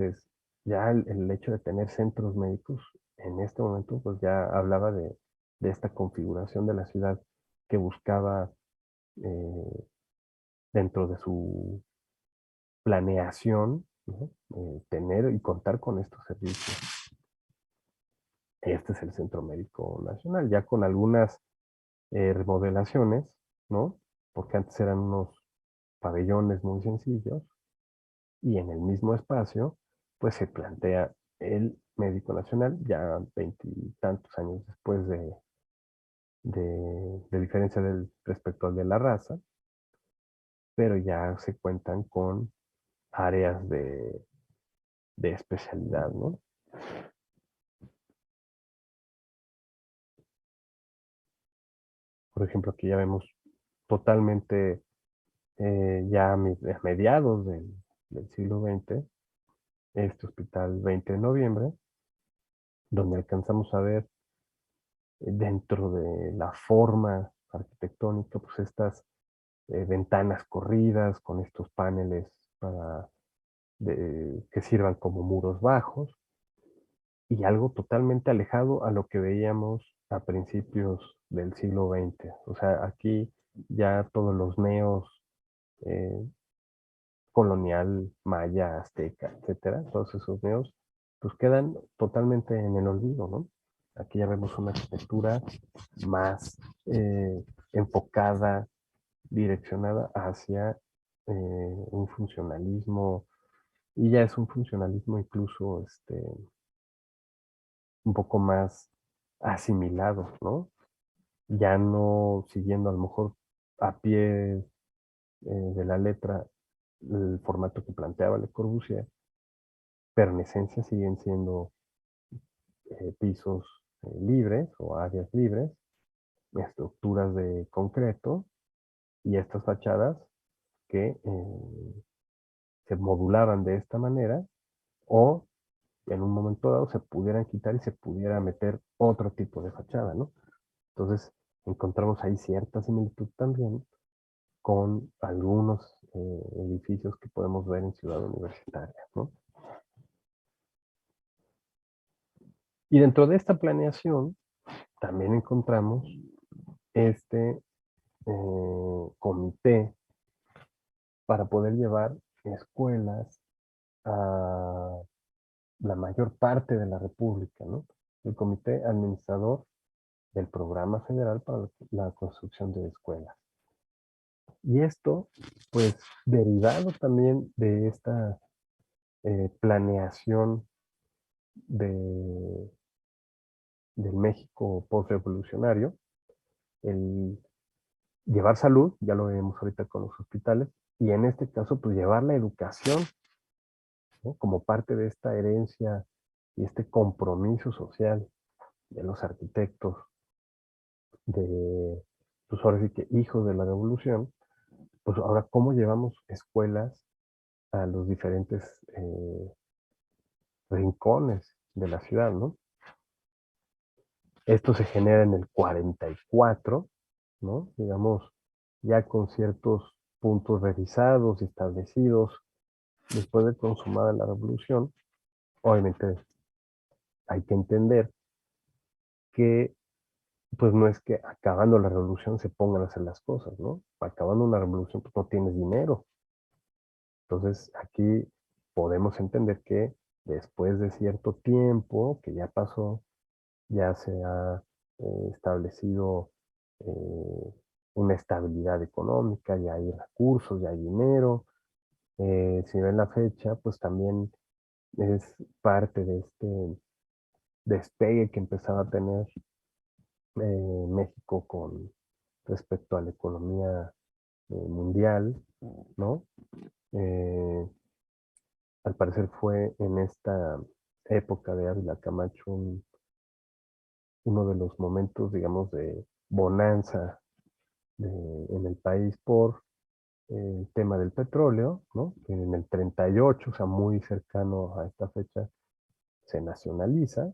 Entonces, ya el hecho de tener centros médicos, en este momento, pues ya hablaba de esta configuración de la ciudad que buscaba eh, dentro de su planeación, ¿no? Tener y contar con estos servicios. Este es el Centro Médico Nacional, ya con algunas remodelaciones, ¿no? Porque antes eran unos pabellones muy sencillos y en el mismo espacio, pues se plantea el Médico Nacional, ya veintitantos años después de diferencia respecto al de la raza, pero ya se cuentan con áreas de especialidad, ¿no? Por ejemplo, aquí ya vemos totalmente a mediados del siglo XX, este hospital 20 de noviembre, donde alcanzamos a ver dentro de la forma arquitectónica, pues estas ventanas corridas con estos paneles para, que sirvan como muros bajos y algo totalmente alejado a lo que veíamos a principios del siglo XX. O sea, aquí ya todos los neos eh, colonial, maya, azteca, etcétera, todos esos neos, pues quedan totalmente en el olvido, ¿no? Aquí ya vemos una arquitectura más enfocada, direccionada hacia un funcionalismo, y ya es un funcionalismo incluso un poco más asimilado, ¿no? Ya no siguiendo a lo mejor a pie de la letra el formato que planteaba Le Corbusier, pero en esencia siguen siendo pisos libres o áreas libres, estructuras de concreto y estas fachadas que se modulaban de esta manera o en un momento dado se pudieran quitar y se pudiera meter otro tipo de fachada, ¿no? Entonces encontramos ahí cierta similitud también con algunos edificios que podemos ver en Ciudad Universitaria, ¿no? Y dentro de esta planeación también encontramos este comité para poder llevar escuelas a la mayor parte de la República, ¿no? El comité administrador del Programa Federal para la Construcción de Escuelas. Y esto, pues, derivado también de esta planeación de, del México postrevolucionario, el llevar salud, ya lo vemos ahorita con los hospitales, y en este caso, pues llevar la educación, ¿no? Como parte de esta herencia y este compromiso social de los arquitectos, de, pues ahora sí que hijos de la revolución, pues ahora cómo llevamos escuelas a los diferentes rincones de la ciudad, ¿no? Esto se genera en el 44, ¿no? Digamos, ya con ciertos puntos revisados y establecidos después de consumada la revolución. Obviamente hay que entender que pues no es que acabando la revolución se pongan a hacer las cosas, ¿no? Acabando una revolución pues no tienes dinero. Entonces aquí podemos entender que después de cierto tiempo que ya pasó, ya se ha establecido eh, una estabilidad económica, ya hay recursos, ya hay dinero. Si ven la fecha, pues también es parte de este despegue que empezaba a tener México con respecto a la economía mundial, ¿no? Eh, Al parecer fue en esta época de Ávila Camacho uno de los momentos, digamos, de bonanza en el país por el tema del petróleo, ¿no? Que en el 38, o sea, muy cercano a esta fecha, se nacionaliza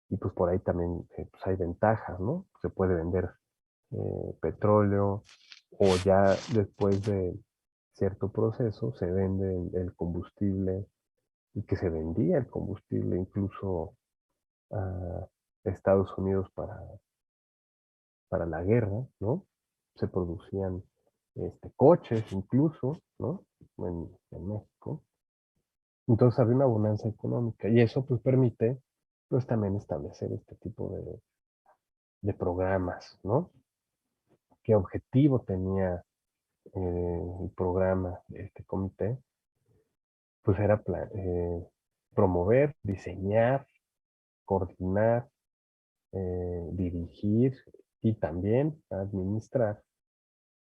y pues por ahí también pues hay ventajas, ¿no? Se puede vender petróleo o ya después de cierto proceso se vende el combustible y que se vendía el combustible incluso a Estados Unidos para la guerra, ¿no? Se producían coches incluso, ¿no? En México. Entonces había una bonanza económica y eso pues permite pues también establecer este tipo de programas, ¿no? ¿Qué objetivo tenía el programa de este comité? Pues era promover, diseñar, coordinar, dirigir y también administrar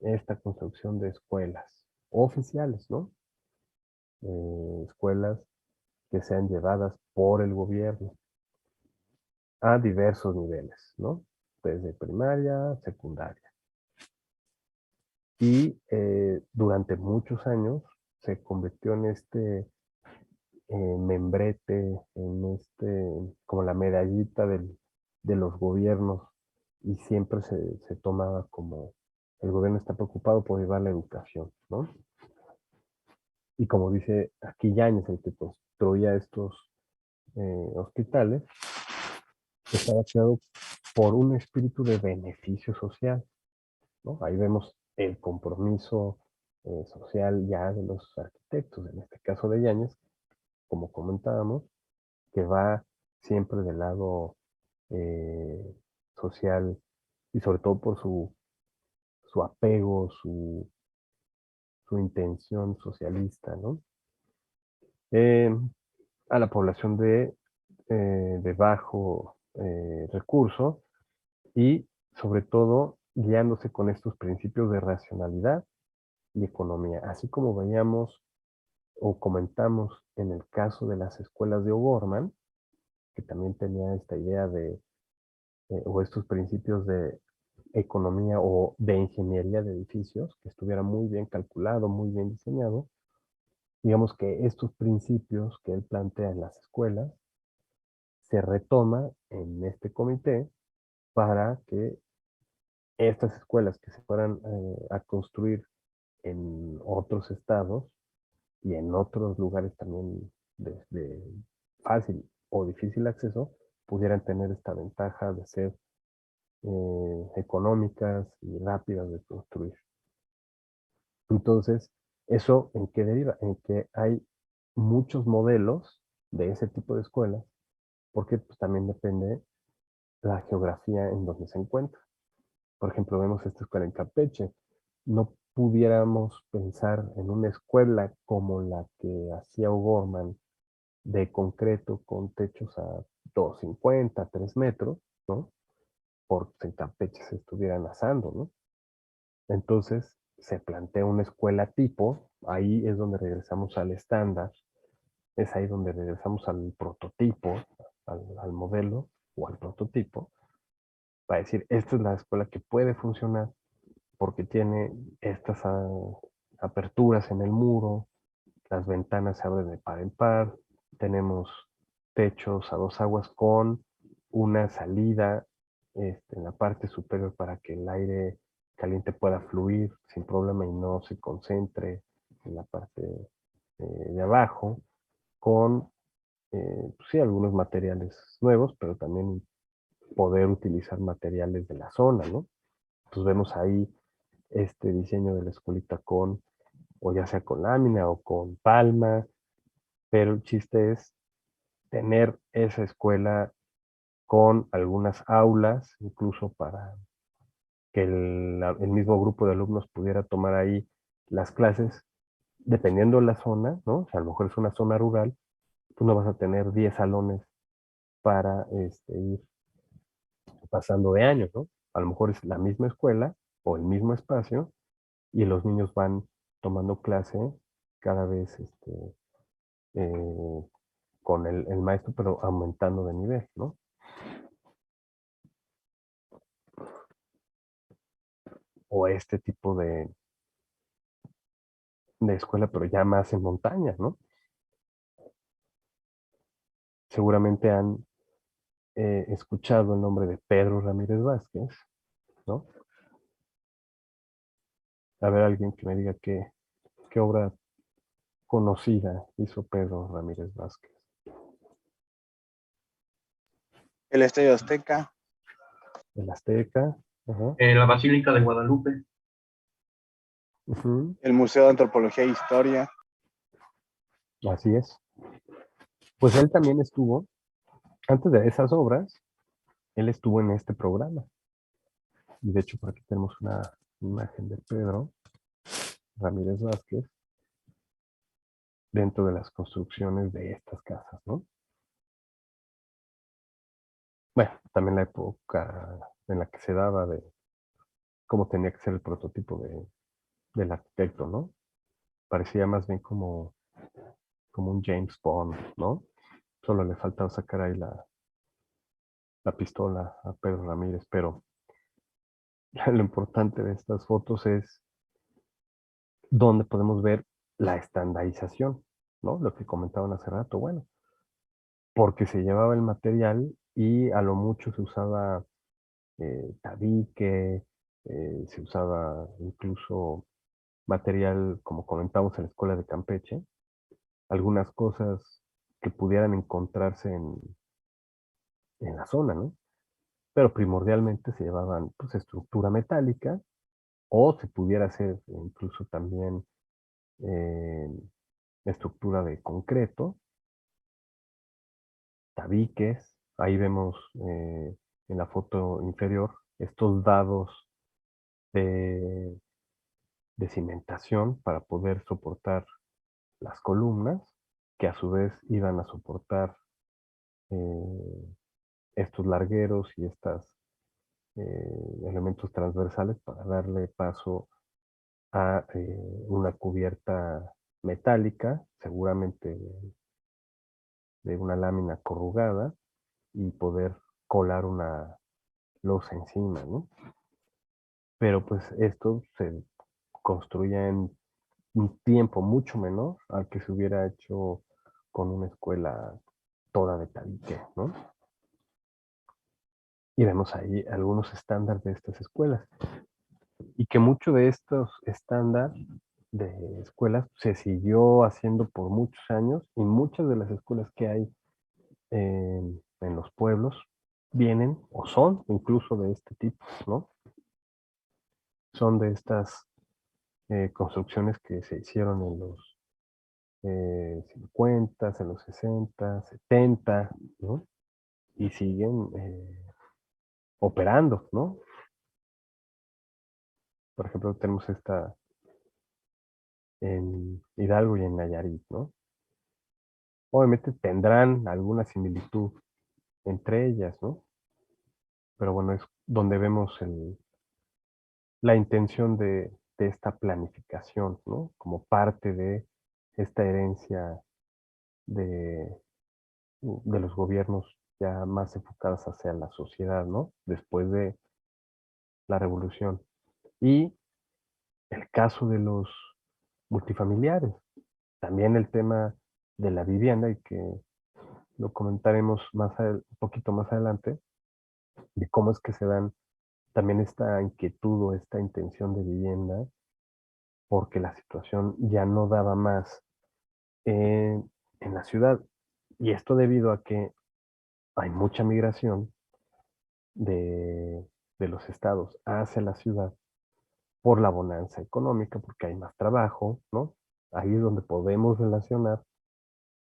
esta construcción de escuelas oficiales, ¿no? Escuelas que sean llevadas por el gobierno a diversos niveles, ¿no? Desde primaria, secundaria. Y durante muchos años se convirtió en este membrete, en como la medallita de los gobiernos, y siempre se tomaba como el gobierno está preocupado por llevar la educación, ¿no? Y como dice aquí Yáñez, el que construía estos hospitales, estaba creado por un espíritu de beneficio social, ¿no? Ahí vemos el compromiso social ya de los arquitectos, en este caso de Yáñez, como comentábamos, que va siempre del lado eh, social y sobre todo por su apego, su intención socialista, ¿no? Eh, a la población de bajo recurso y sobre todo guiándose con estos principios de racionalidad y economía, así como veíamos o comentamos en el caso de las escuelas de O'Gorman, que también tenía esta idea o estos principios de economía o de ingeniería de edificios, que estuviera muy bien calculado, muy bien diseñado. Digamos que estos principios que él plantea en las escuelas se retoma en este comité para que estas escuelas que se fueran a construir en otros estados y en otros lugares también de fácil o difícil acceso, pudieran tener esta ventaja de ser económicas y rápidas de construir. Entonces, ¿eso en qué deriva? En que hay muchos modelos de ese tipo de escuelas, porque pues, también depende la geografía en donde se encuentra. Por ejemplo, vemos esta escuela en Campeche. No pudiéramos pensar en una escuela como la que hacía O'Gorman de concreto con techos a 250, 3 metros, ¿no? Porque en Campeche se estuvieran asando, ¿no? Entonces se plantea una escuela tipo, ahí es donde regresamos al estándar, es ahí donde regresamos al prototipo, al modelo o al prototipo, para decir, esta es la escuela que puede funcionar porque tiene estas aperturas en el muro, las ventanas se abren de par en par, tenemos techos a dos aguas con una salida en la parte superior para que el aire caliente pueda fluir sin problema y no se concentre en la parte de abajo, con pues sí, algunos materiales nuevos, pero también poder utilizar materiales de la zona, ¿no? Entonces vemos ahí este diseño de la escuelita con, o ya sea con lámina o con palma, pero el chiste es tener esa escuela con algunas aulas, incluso para que el mismo grupo de alumnos pudiera tomar ahí las clases, dependiendo de la zona, ¿no? O sea, a lo mejor es una zona rural, tú no vas a tener 10 salones para ir pasando de años, ¿no? A lo mejor es la misma escuela o el mismo espacio y los niños van tomando clase cada vez eh, con el maestro, pero aumentando de nivel, ¿no? O este tipo de escuela, pero ya más en montaña, ¿no? Seguramente han escuchado el nombre de Pedro Ramírez Vázquez, ¿no? A ver, alguien que me diga qué obra conocida hizo Pedro Ramírez Vázquez? El Estadio Azteca. El Azteca. Ajá. La Basílica de Guadalupe. Ujú. El Museo de Antropología e Historia. Así es. Pues él también estuvo, antes de esas obras, él estuvo en este programa. Y de hecho por aquí tenemos una imagen de Pedro Ramírez Vázquez dentro de las construcciones de estas casas, ¿no? Bueno, también la época en la que se daba de cómo tenía que ser el prototipo del arquitecto, ¿no? Parecía más bien como un James Bond, ¿no? Solo le faltaba sacar ahí la pistola a Pedro Ramírez, pero lo importante de estas fotos es donde podemos ver la estandarización, ¿no? Lo que comentaban hace rato, bueno, porque se llevaba el material y a lo mucho se usaba tabique, se usaba incluso material, como comentamos en la escuela de Campeche, algunas cosas que pudieran encontrarse en la zona, ¿no? Pero primordialmente se llevaban pues estructura metálica o se pudiera hacer incluso también eh, estructura de concreto, tabiques. Ahí vemos en la foto inferior estos dados de, de cimentación para poder soportar las columnas, que a su vez iban a soportar eh, estos largueros y estos elementos transversales para darle paso a una cubierta metálica, seguramente de una lámina corrugada, y poder colar una losa encima, ¿no? Pero pues esto se construía en un tiempo mucho menor al que se hubiera hecho con una escuela toda de tabique, ¿no? Y vemos ahí algunos estándares de estas escuelas. Y que mucho de estos estándares de escuelas se siguió haciendo por muchos años y muchas de las escuelas que hay en los pueblos vienen o son incluso de este tipo, ¿no? Son de estas construcciones que se hicieron en los 50, en los 60, 70, ¿no? Y siguen operando, ¿no? Por ejemplo, tenemos esta en Hidalgo y en Nayarit, ¿no? Obviamente tendrán alguna similitud entre ellas, ¿no? Pero bueno, es donde vemos la intención de esta planificación, ¿no? Como parte de esta herencia de, de los gobiernos ya más enfocados hacia la sociedad, ¿no? Después de la revolución. Y el caso de los multifamiliares, también el tema de la vivienda y que lo comentaremos un poquito más adelante, de cómo es que se dan también esta inquietud o esta intención de vivienda, porque la situación ya no daba más en la ciudad. Y esto debido a que hay mucha migración de, de los estados hacia la ciudad por la bonanza económica, porque hay más trabajo, ¿no? Ahí es donde podemos relacionar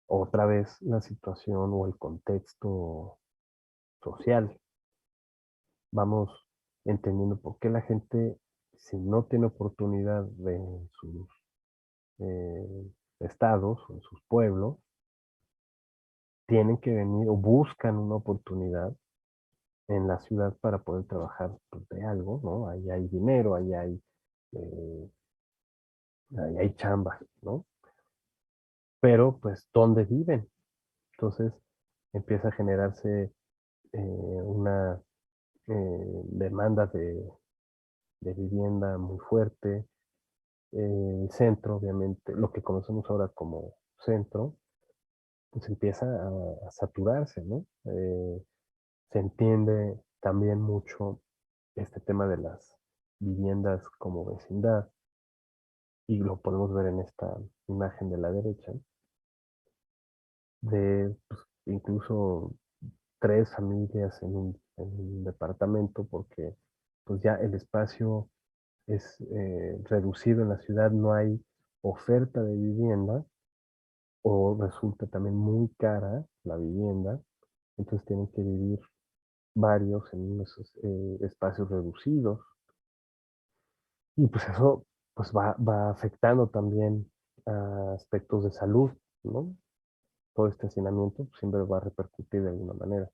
otra vez la situación o el contexto social. Vamos entendiendo por qué la gente, si no tiene oportunidad de sus estados o en sus pueblos, tienen que venir o buscan una oportunidad en la ciudad para poder trabajar pues, de algo, ¿no? Ahí hay dinero, eh, ahí hay chamba, ¿no? Pero pues, ¿dónde viven? Entonces empieza a generarse una demanda de vivienda muy fuerte. El centro, obviamente, lo que conocemos ahora como centro, pues empieza a saturarse, ¿no? Se entiende también mucho este tema de las viviendas como vecindad, y lo podemos ver en esta imagen de la derecha, de pues, incluso 3 familias en un departamento, porque pues ya el espacio es reducido en la ciudad, no hay oferta de vivienda o resulta también muy cara la vivienda, entonces tienen que vivir varios en esos espacios reducidos y pues eso pues va afectando también a aspectos de salud, ¿no? Todo este hacinamiento pues, siempre va a repercutir de alguna manera.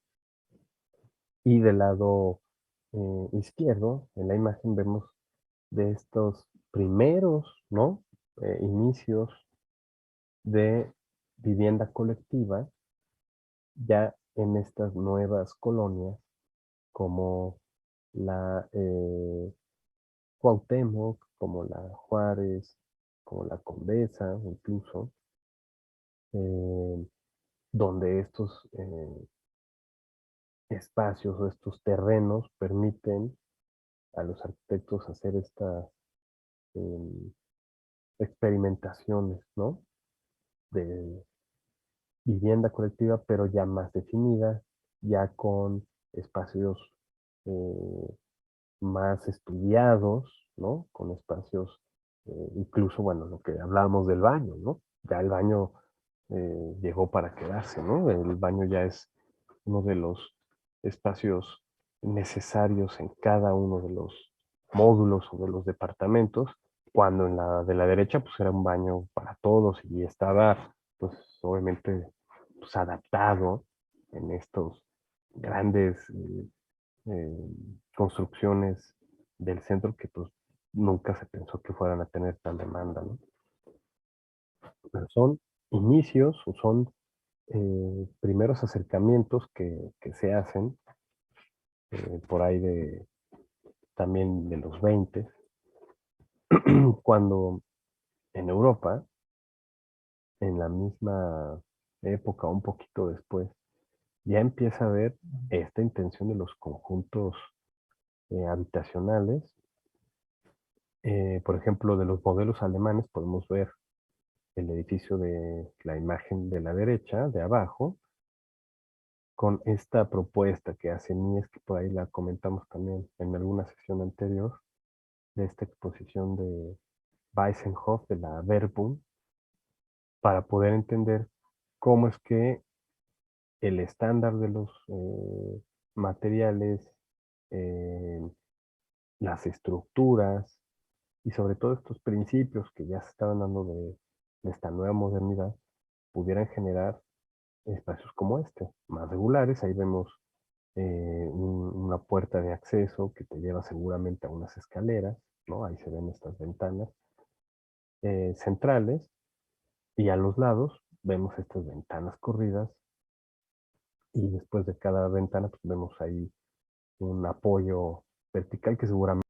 Y del lado izquierdo, en la imagen vemos de estos primeros, ¿no? Inicios de vivienda colectiva ya en estas nuevas colonias como la Cuauhtémoc, como la Juárez, como la Condesa, incluso, eh, donde estos espacios o estos terrenos permiten a los arquitectos hacer estas em, experimentaciones, ¿no? De vivienda colectiva, pero ya más definida, ya con espacios eh, más estudiados, ¿no? Con espacios, incluso, bueno, lo que hablábamos del baño, ¿no? Ya el baño llegó para quedarse, ¿no? El baño ya es uno de los espacios necesarios en cada uno de los módulos o de los departamentos, cuando en la de la derecha pues era un baño para todos y estaba pues obviamente pues, adaptado en estos grandes eh, construcciones del centro que pues nunca se pensó que fueran a tener tal demanda, ¿no? Pero son inicios o son primeros acercamientos que se hacen por ahí de también de los 20, cuando en Europa, en la misma época, un poquito después, ya empieza a haber esta intención de los conjuntos habitacionales. Por ejemplo, de los modelos alemanes podemos ver el edificio de la imagen de la derecha, de abajo, con esta propuesta que hace Mies, que por ahí la comentamos también en alguna sesión anterior, de esta exposición de Weissenhoff, de la Verbum, para poder entender cómo es que el estándar de los materiales, eh, las estructuras y sobre todo estos principios que ya se estaban dando de esta nueva modernidad, pudieran generar espacios como este, más regulares. Ahí vemos una puerta de acceso que te lleva seguramente a unas escaleras, ¿no? Ahí se ven estas ventanas centrales y a los lados vemos estas ventanas corridas y después de cada ventana pues vemos ahí un apoyo vertical que seguramente